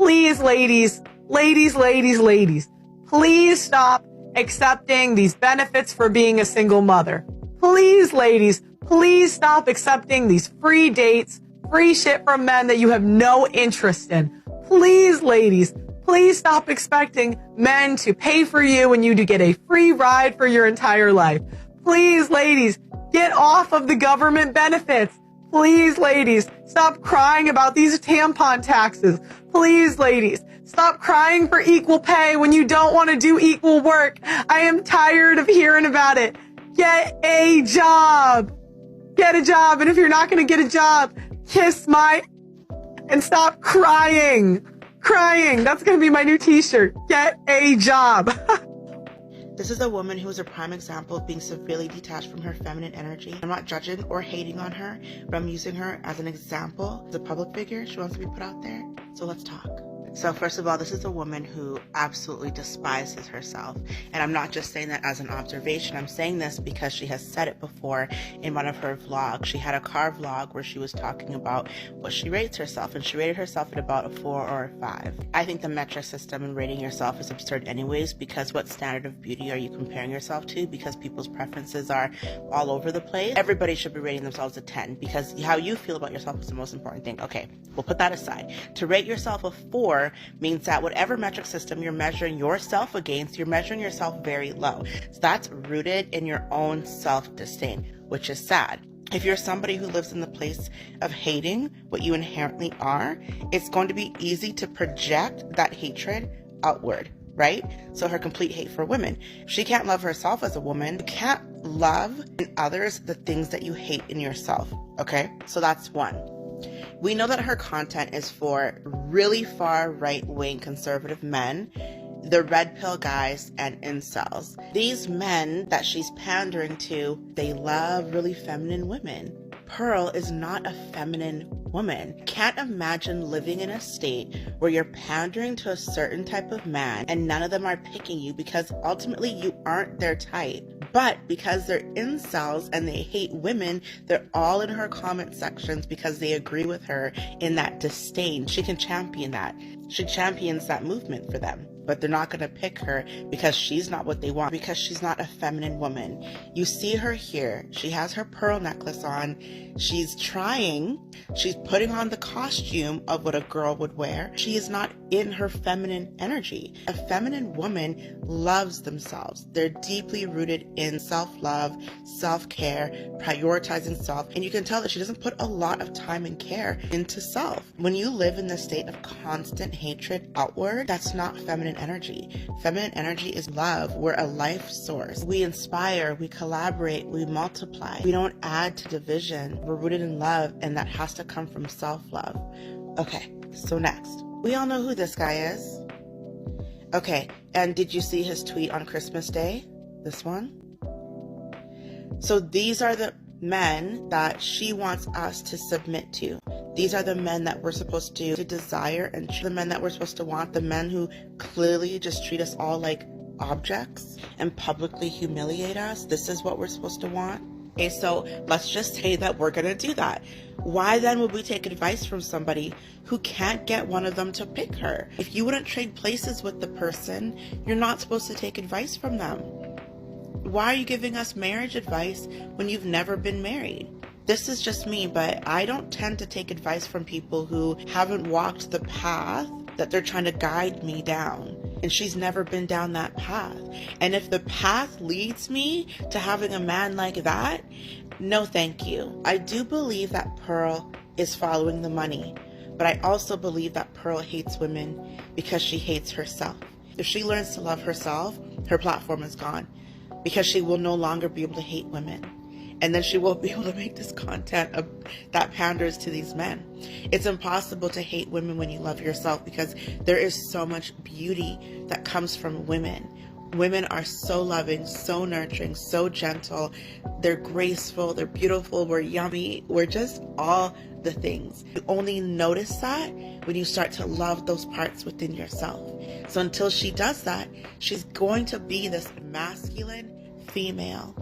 Please, ladies, please stop accepting these benefits for being a single mother. Please, ladies, please stop accepting these free dates, free shit from men that you have no interest in. Please, ladies, please stop expecting men to pay for you and you to get a free ride for your entire life. Please, ladies, get off of the government benefits. Please, ladies, stop crying about these tampon taxes. Please, ladies, stop crying for equal pay when you don't want to do equal work. I am tired of hearing about it. Get a job. Get a job. And if you're not going to get a job, kiss my and stop crying. Crying. That's going to be my new t-shirt. Get a job. This is a woman who is a prime example of being severely detached from her feminine energy. I'm not judging or hating on her, but I'm using her as an example. As a public figure, she wants to be put out there. So let's talk. So first of all, this is a woman who absolutely despises herself. And I'm not just saying that as an observation. I'm saying this because she has said it before in one of her vlogs. She had a car vlog where she was talking about what she rates herself. And she rated herself at about a 4 or a 5. I think the metric system in rating yourself is absurd anyways, because what standard of beauty are you comparing yourself to? Because people's preferences are all over the place. Everybody should be rating themselves a 10 because how you feel about yourself is the most important thing. Okay, we'll put that aside. To rate yourself a 4 means that whatever metric system you're measuring yourself against, you're measuring yourself very low. So that's rooted in your own self-disdain, which is sad. If you're somebody who lives in the place of hating what you inherently are, it's going to be easy to project that hatred outward, right? So her complete hate for women. She can't love herself as a woman. You can't love in others the things that you hate in yourself, okay? So that's one. We know that her content is for really far right-wing conservative men, the red pill guys, and incels. These men that she's pandering to, they love really feminine women. Pearl is not a feminine woman. Can't imagine living in a state where you're pandering to a certain type of man and none of them are picking you because ultimately you aren't their type. But because they're incels and they hate women, they're all in her comment sections because they agree with her in that disdain. She can champion that. She champions that movement for them. But they're not going to pick her because she's not what they want, because she's not a feminine woman. You see her here. She has her pearl necklace on. She's putting on the costume of what a girl would wear. She is not in her feminine energy. A feminine woman loves themselves. They're deeply rooted in self-love, self-care, prioritizing self. And you can tell that she doesn't put a lot of time and care into self. When you live in this state of constant hatred outward, that's not feminine energy. Feminine energy is love. We're a life source. We inspire, we collaborate, we multiply. We don't add to division. We're rooted in love, and that has to come from self-love. Okay, so next. We all know who this guy is. Okay, and did you see his tweet on Christmas Day? This one? So these are the men that she wants us to submit to. These are the men that we're supposed to desire, and the men that we're supposed to want, the men who clearly just treat us all like objects and publicly humiliate us. This is what we're supposed to want. Okay, so let's just say that we're going to do that. Why then would we take advice from somebody who can't get one of them to pick her? If you wouldn't trade places with the person, you're not supposed to take advice from them. Why are you giving us marriage advice when you've never been married? This is just me, but I don't tend to take advice from people who haven't walked the path that they're trying to guide me down. And she's never been down that path. And if the path leads me to having a man like that, no thank you. I do believe that Pearl is following the money, but I also believe that Pearl hates women because she hates herself. If she learns to love herself, her platform is gone because she will no longer be able to hate women. And then she won't be able to make this content that panders to these men. It's impossible to hate women when you love yourself because there is so much beauty that comes from women. Women are so loving, so nurturing, so gentle. They're graceful, they're beautiful, we're yummy. We're just all the things. You only notice that when you start to love those parts within yourself. So until she does that, she's going to be this masculine female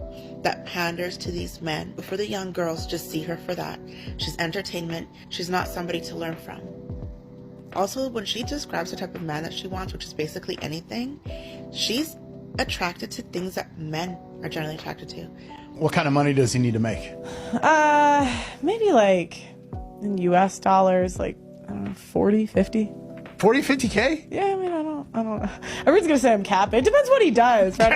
that panders to these men. For the young girls, just see her for that. She's entertainment. She's not somebody to learn from. Also, when she describes the type of man that she wants, which is basically anything, she's attracted to things that men are generally attracted to. What kind of money does he need to make? Maybe like in US dollars, like, I don't know, 40, 50. 40, 50K? Yeah, I mean, I don't know. Everyone's gonna say I'm capping. It depends what he does, right?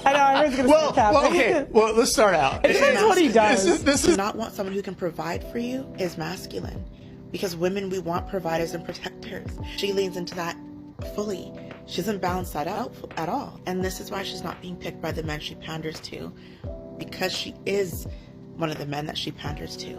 I know, everyone's gonna say I'm capping. Well, okay. Well, let's start out. It depends what he does. This Do is not want someone who can provide for you is masculine. Because women, we want providers and protectors. She leans into that fully. She doesn't balance that out at all. And this is why she's not being picked by the men she panders to. Because she is one of the men that she panders to.